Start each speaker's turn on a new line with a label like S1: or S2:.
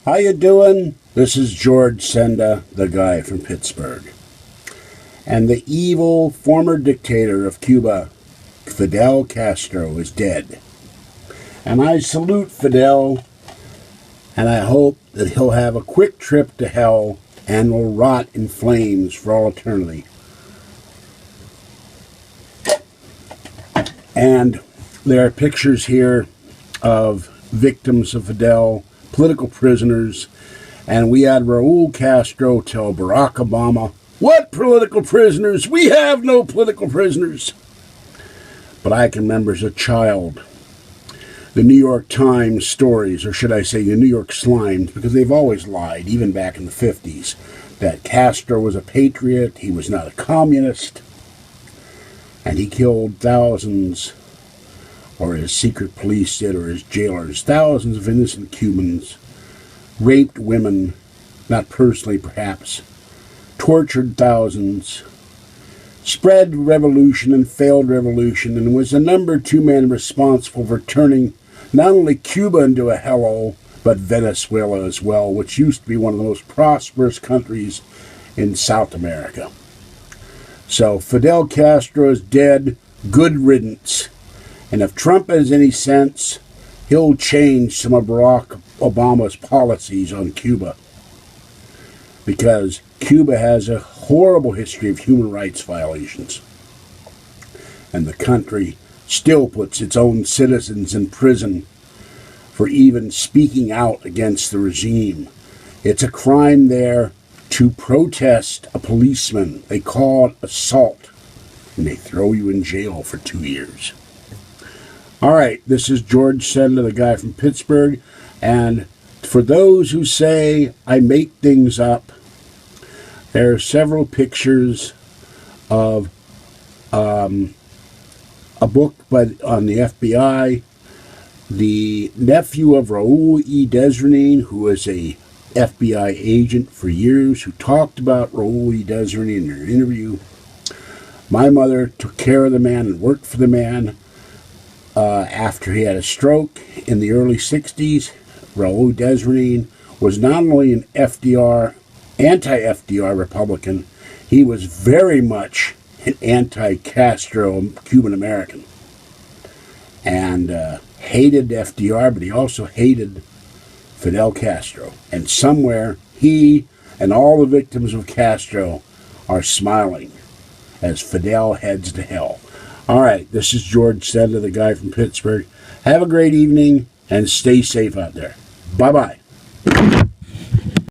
S1: How you doing? This is George Senda, the guy from Pittsburgh. And the evil former dictator of Cuba, Fidel Castro, is dead. And I salute Fidel, and I hope that he'll have a quick trip to hell and will rot in flames for all eternity. And there are pictures here of victims of Fidel, political prisoners, and we had Raoul Castro tell Barack Obama, "What political prisoners? We have no political prisoners." But I can remember as a child the New York Times stories, or should I say the New York Slimes, because they've always lied, even back in the 50s, that Castro was a patriot, he was not a communist, and he killed thousands, or his secret police did, or his jailers, thousands of innocent Cubans, raped women, not personally perhaps, tortured thousands, spread revolution and failed revolution, and was the number 2 man responsible for turning not only Cuba into a hellhole, but Venezuela as well, which used to be one of the most prosperous countries in South America. So Fidel Castro is dead, good riddance. And if Trump has any sense, he'll change some of Barack Obama's policies on Cuba. Because Cuba has a horrible history of human rights violations. And the country still puts its own citizens in prison for even speaking out against the regime. It's a crime there to protest a policeman. They call it assault. And they throw you in jail for 2 years. All right, this is George Senda, the guy from Pittsburgh. And for those who say I make things up, there are several pictures of a book on the FBI. The nephew of Raoul Desvernine, who was a FBI agent for years, who talked about Raoul Desvernine in an interview. My mother took care of the man and worked for the man after he had a stroke in the early 60s. Raoul Desvernine was not only an anti-FDR Republican, he was very much an anti-Castro Cuban American. And hated FDR, but he also hated Fidel Castro. And somewhere he and all the victims of Castro are smiling as Fidel heads to hell. All right, this is George Senda, the guy from Pittsburgh. Have a great evening and stay safe out there. Bye-bye.